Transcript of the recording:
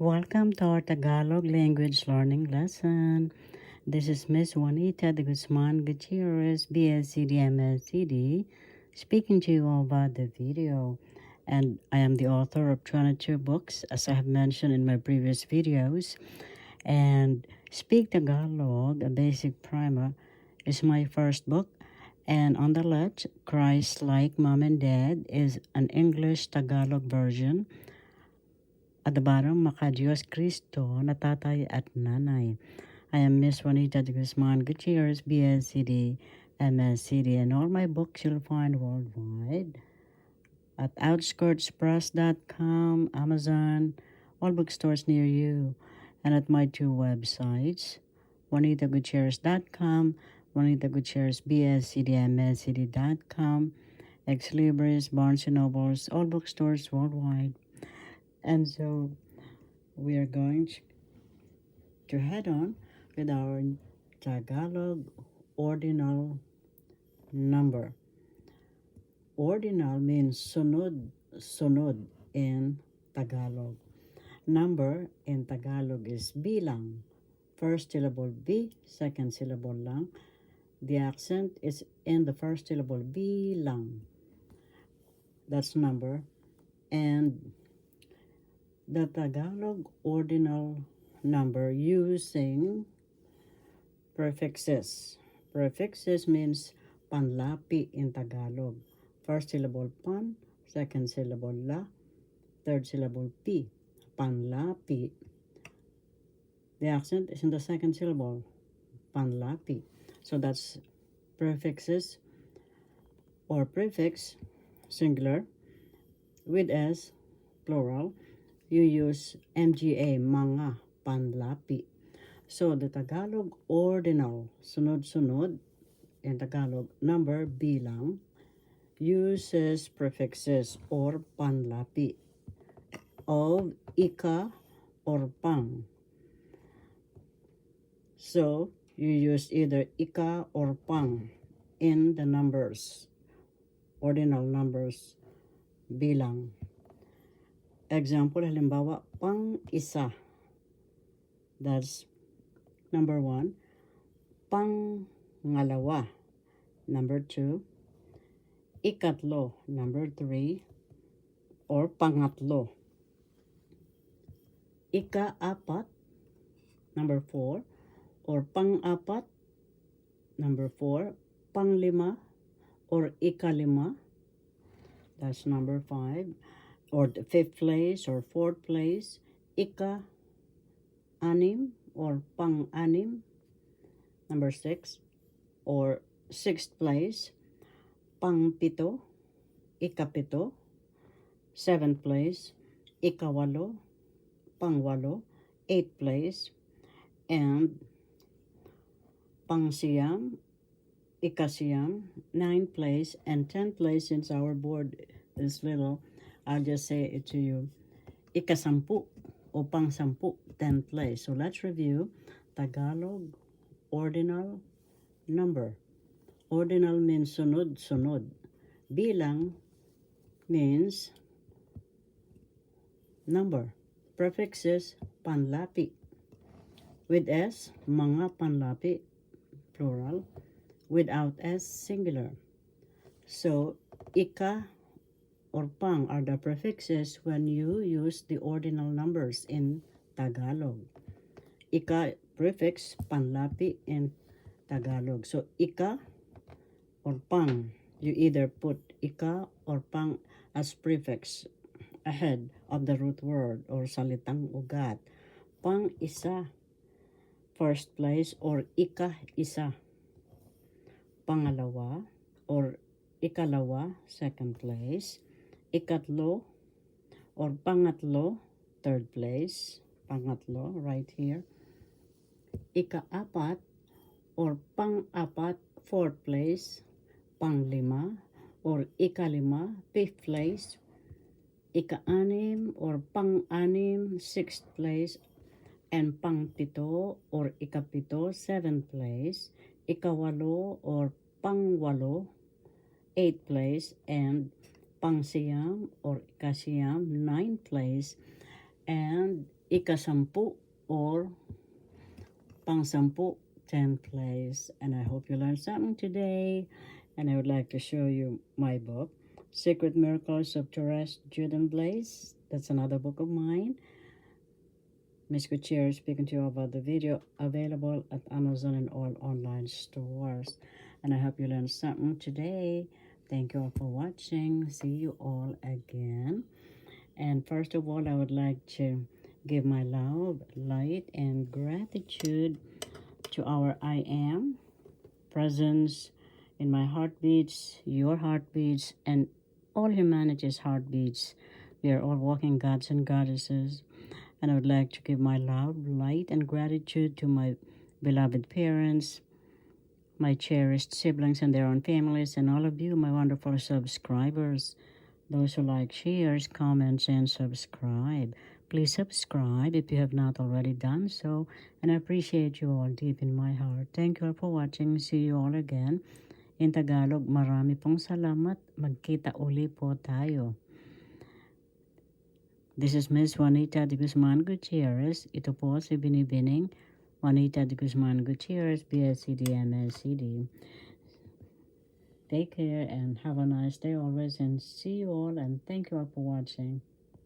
Welcome to our Tagalog language learning lesson. This is Miss Juanita de Guzman Gutierrez, BSCD, MSCD, speaking to you all about the video. And I am the author of 22 books, as I have mentioned in my previous videos. And Speak Tagalog, a basic primer, is my first book. And on the left, Christ Like Mom and Dad is an English Tagalog version. At the bottom, Maka-Diyos Kristo na tatay at nanay. I am Miss Juanita de Guzman Gutierrez, BSCD, MSCD, and all my books you'll find worldwide at outskirtspress.com, Amazon, all bookstores near you, and at my two websites, juanitagutierrez.com, Juanita Gutierrez, BSCD, Ex Libris, Barnes & Nobles, all bookstores worldwide. And so we are going to head on with our Tagalog ordinal number. Ordinal means sunod in Tagalog. Number in Tagalog is bilang. First syllable B, second syllable lang. The accent is in the first syllable bilang. That's number. And the Tagalog ordinal number using prefixes. Prefixes means panlapi in Tagalog. First syllable pan, second syllable la, third syllable pi. Panlapi. The accent is in the second syllable. Panlapi. So that's prefixes or prefix, singular, with S, plural. You use MGA, mga, panlapi. So the Tagalog ordinal, sunod-sunod, in Tagalog, number, bilang, uses prefixes or panlapi of ika or pang. So you use either ika or pang in the numbers, ordinal numbers, bilang. Example, halimbawa, pang-isa. That's number 1. Pang-ngalawa. Number 2. Ikatlo. Number 3. Or pangatlo. Ika-apat. Number 4. Or pang-apat. Number 4. Pang-lima. Or ika-lima. That's number 5. Or the 5th place or 4th place, ika-anim or pang-anim. Number 6, or 6th place, pang-pito, ika-pito. 7th place, ika-walo, pang-walo. 8th place, and pang-siyam, ika-siyam. 9th place, and 10th place, since our board is little, I'll just say it to you. Ika-sampu o pang-sampu, 10th place. So let's review Tagalog ordinal number. Ordinal means sunod-sunod. Bilang means number. Prefixes, panlapi. With S, mga panlapi, plural. Without S, singular. So, ika or pang are the prefixes when you use the ordinal numbers in Tagalog. Ika prefix, panlapi in Tagalog. So ika or pang, you either put ika or pang as prefix ahead of the root word or salitang ugat. Pang-isa, first place, or ika-isa. Pangalawa or ikalawa, second place. Ikatlo or pangatlo, third place. Pangatlo, right here. Ika-apat or pang-apat, fourth place. Panglima or ikalima, fifth place. Ika-anim or pang-anim, sixth place. And pang-pito or ikapito, seventh place. Ikawalo or pang-walo, eighth place. And pangsiyam or ikasiyam, ninth place. And ika-10 or pang-10, 10th place. And I hope you learned something today. And I would like to show you my book, Secret Miracles of Torres Juden Blaze. That's another book of mine. Miss Gutierrez speaking to you about the video, available at Amazon and all online stores. And I hope you learned something today. Thank you all for watching. See you all again. And first of all, I would like to give my love, light, and gratitude to our I Am presence in my heartbeats, your heartbeats, and all humanity's heartbeats. We are all walking gods and goddesses. And I would like to give my love, light, and gratitude to my beloved parents, my cherished siblings and their own families, and all of you, my wonderful subscribers. Those who like, shares, comments, and subscribe. Please subscribe if you have not already done so. And I appreciate you all deep in my heart. Thank you all for watching. See you all again. In Tagalog, marami pong salamat. Magkita uli po tayo. This is Miss Juanita de Guzman Gutierrez. Ito po si Binibining Juanita de Guzman Gutierrez, BSCD, MSCD. Take care and have a nice day always, and see you all, and thank you all for watching.